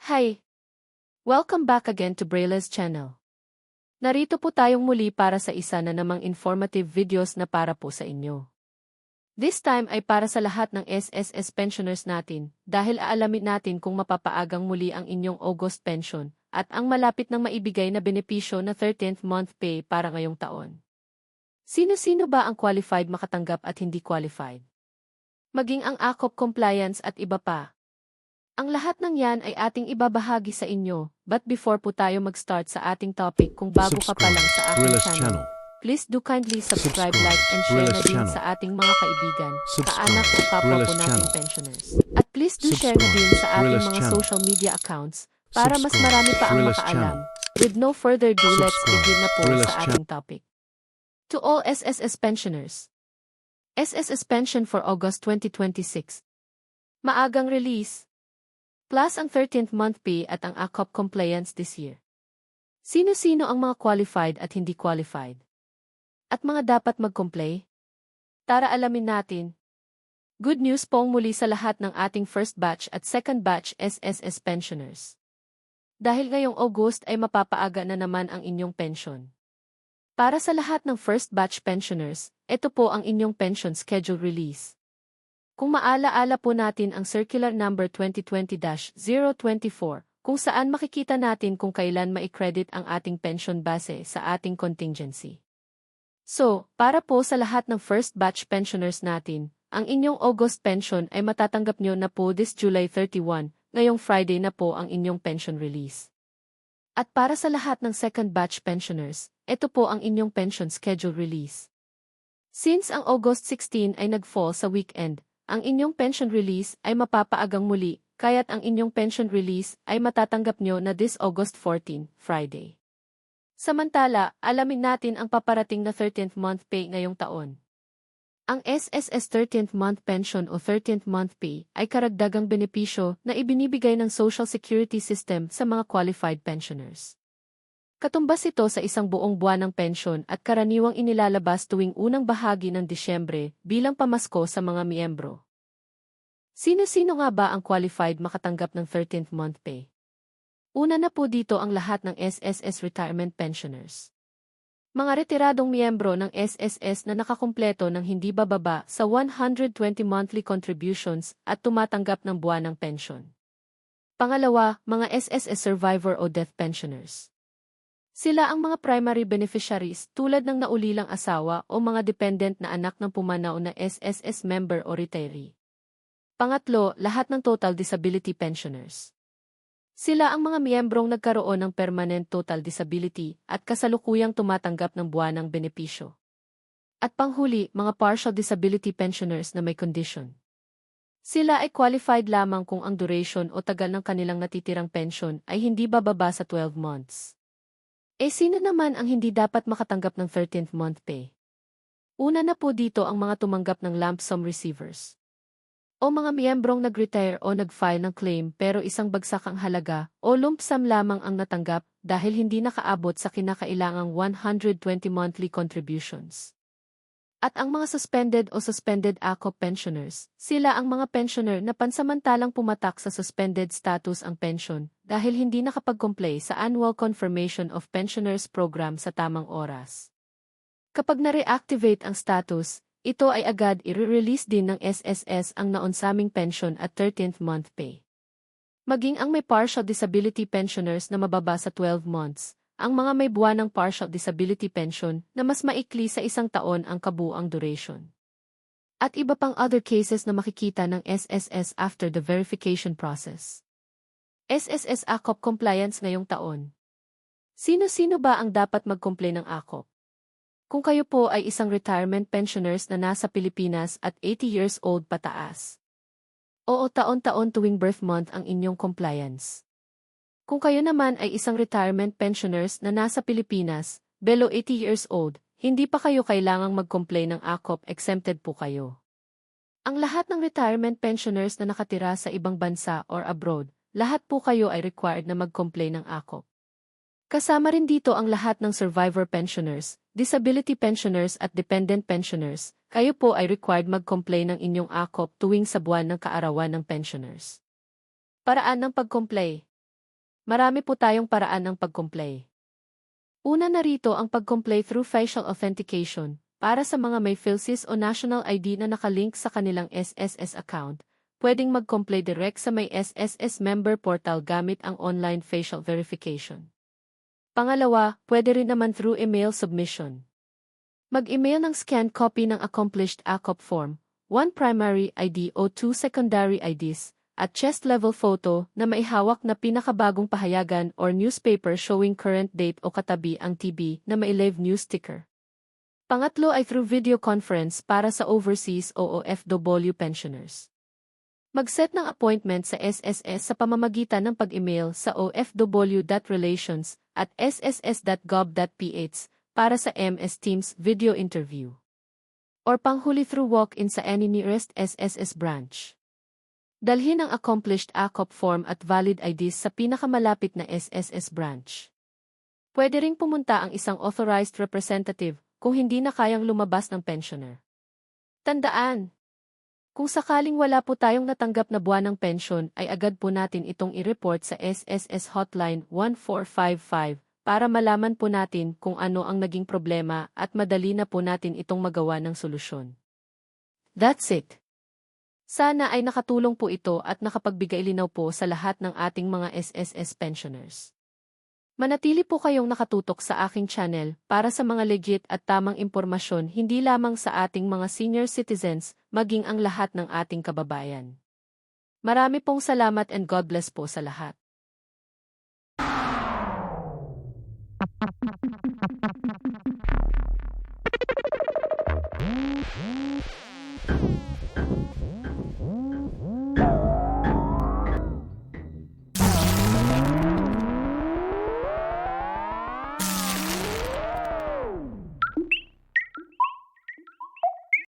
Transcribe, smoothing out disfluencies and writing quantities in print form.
Hi! Welcome back again to Brayla's channel. Narito po tayong muli para sa isa na namang informative videos na para po sa inyo. This time ay para sa lahat ng SSS pensioners natin dahil aalamin natin kung mapapaagang muli ang inyong August pension at ang malapit ng maibigay na benepisyo na 13th month pay para ngayong taon. Sino-sino ba ang qualified makatanggap at hindi qualified? Maging ang AKOP compliance at iba pa. Ang lahat ng yan ay ating ibabahagi sa inyo, but before po tayo mag-start sa ating topic kung bago ka pa lang sa aking channel, please do kindly subscribe, like, and share na din sa ating mga kaibigan, kaanak o kapwa po nating pensioners. At please do share na din sa ating mga social media accounts para mas marami pa ang makaalam. With no further ado, let's begin na po sa ating topic. To all SSS pensioners, SSS pension for August 2026. Maagang release. Plus ang 13th month pay at ang AKOP compliance this year. Sino-sino ang mga qualified at hindi qualified? At mga dapat mag-comply? Tara alamin natin. Good news pong muli sa lahat ng ating first batch at second batch SSS pensioners. Dahil ngayong August ay mapapaaga na naman ang inyong pension. Para sa lahat ng first batch pensioners, ito po ang inyong pension schedule release. Kung maalaala po natin ang Circular Number 2020-024, kung saan makikita natin kung kailan mai-credit ang ating pension base sa ating contingency. So, para po sa lahat ng first batch pensioners natin, ang inyong August pension ay matatanggap nyo na po this July 31, ngayong Friday na po ang inyong pension release. At para sa lahat ng second batch pensioners, ito po ang inyong pension schedule release. Since ang August 16 ay nag-fall sa weekend, ang inyong pension release ay mapapaagang muli, kaya't ang inyong pension release ay matatanggap nyo na this August 14, Friday. Samantala, alamin natin ang paparating na 13th month pay ngayong taon. Ang SSS 13th month pension o 13th month pay ay karagdagang benepisyo na ibinibigay ng Social Security System sa mga qualified pensioners. Katumbas ito sa isang buong buwan ng pensyon at karaniwang inilalabas tuwing unang bahagi ng Disyembre bilang pamasko sa mga miyembro. Sino-sino nga ba ang qualified makatanggap ng 13th month pay? Una na po dito ang lahat ng SSS retirement pensioners. Mga retiradong miyembro ng SSS na nakakumpleto ng hindi bababa sa 120 monthly contributions at tumatanggap ng buwan ng pensyon. Pangalawa, mga SSS survivor o death pensioners. Sila ang mga primary beneficiaries tulad ng naulilang asawa o mga dependent na anak ng pumanaw na SSS member o retiree. Pangatlo, lahat ng total disability pensioners. Sila ang mga miyembrong nagkaroon ng permanent total disability at kasalukuyang tumatanggap ng buwanang benepisyo. At panghuli, mga partial disability pensioners na may condition. Sila ay qualified lamang kung ang duration o tagal ng kanilang natitirang pension ay hindi bababa sa 12 months. Sino naman ang hindi dapat makatanggap ng 13th month pay? Una na po dito ang mga tumanggap ng lump sum receivers. O mga miyembrong nag-retire o nag-file ng claim pero isang bagsak ang halaga o lump sum lamang ang natanggap dahil hindi nakaabot sa kinakailangang 120 monthly contributions. At ang mga suspended o suspended AKOP pensioners, sila ang mga pensioner na pansamantalang pumatak sa suspended status ang pension dahil hindi nakapag-comply sa Annual Confirmation of Pensioners Program sa tamang oras. Kapag na-reactivate ang status, ito ay agad i-release din ng SSS ang naonsaming pension at 13th month pay. Maging ang may partial disability pensioners na mababa sa 12 months, ang mga may buwanang partial disability pension na mas maikli sa isang taon ang kabuuang duration. At iba pang other cases na makikita ng SSS after the verification process. SSS AKOP compliance ngayong taon. Sino-sino ba ang dapat mag-comply ng AKOP? Kung kayo po ay isang retirement pensioners na nasa Pilipinas at 80 years old pataas. Oo, taon-taon tuwing birth month ang inyong compliance. Kung kayo naman ay isang retirement pensioners na nasa Pilipinas, below 80 years old, hindi pa kayo kailangang mag-comply ng AKOP, exempted po kayo. Ang lahat ng retirement pensioners na nakatira sa ibang bansa or abroad, lahat po kayo ay required na mag-comply ng AKOP. Kasama rin dito ang lahat ng survivor pensioners, disability pensioners at dependent pensioners, kayo po ay required mag-comply ng inyong AKOP tuwing sa buwan ng kaarawan ng pensioners. Paraan ng pag-comply. Marami po tayong paraan ng pag-comply. Una na rito ang pag-comply through facial authentication. Para sa mga may PhilSys o National ID na nakalink sa kanilang SSS account, pwedeng mag-comply direct sa may SSS member portal gamit ang online facial verification. Pangalawa, pwede rin naman through email submission. Mag-email ng scanned copy ng accomplished ACOP form, 1 primary ID o 2 secondary IDs, at chest-level photo na maihawak na pinakabagong pahayagan or newspaper showing current date o katabi ang TB na may live news sticker. Pangatlo ay through video conference para sa overseas o OFW pensioners. Mag-set ng appointment sa SSS sa pamamagitan ng pag-email sa ofw.relations@sss.gov.ph para sa MS Teams video interview. Or panghuli through walk-in sa any nearest SSS branch. Dalhin ang accomplished ACOP form at valid IDs sa pinakamalapit na SSS branch. Pwede ring pumunta ang isang authorized representative kung hindi na kayang lumabas ng pensioner. Tandaan! Kung sakaling wala po tayong natanggap na buwan ng pensyon ay agad po natin itong i-report sa SSS Hotline 1455 para malaman po natin kung ano ang naging problema at madali na po natin itong magawa ng solusyon. That's it! Sana ay nakatulong po ito at nakapagbigay linaw po sa lahat ng ating mga SSS pensioners. Manatili po kayong nakatutok sa aking channel para sa mga legit at tamang impormasyon hindi lamang sa ating mga senior citizens, maging ang lahat ng ating kababayan. Marami pong salamat and God bless po sa lahat.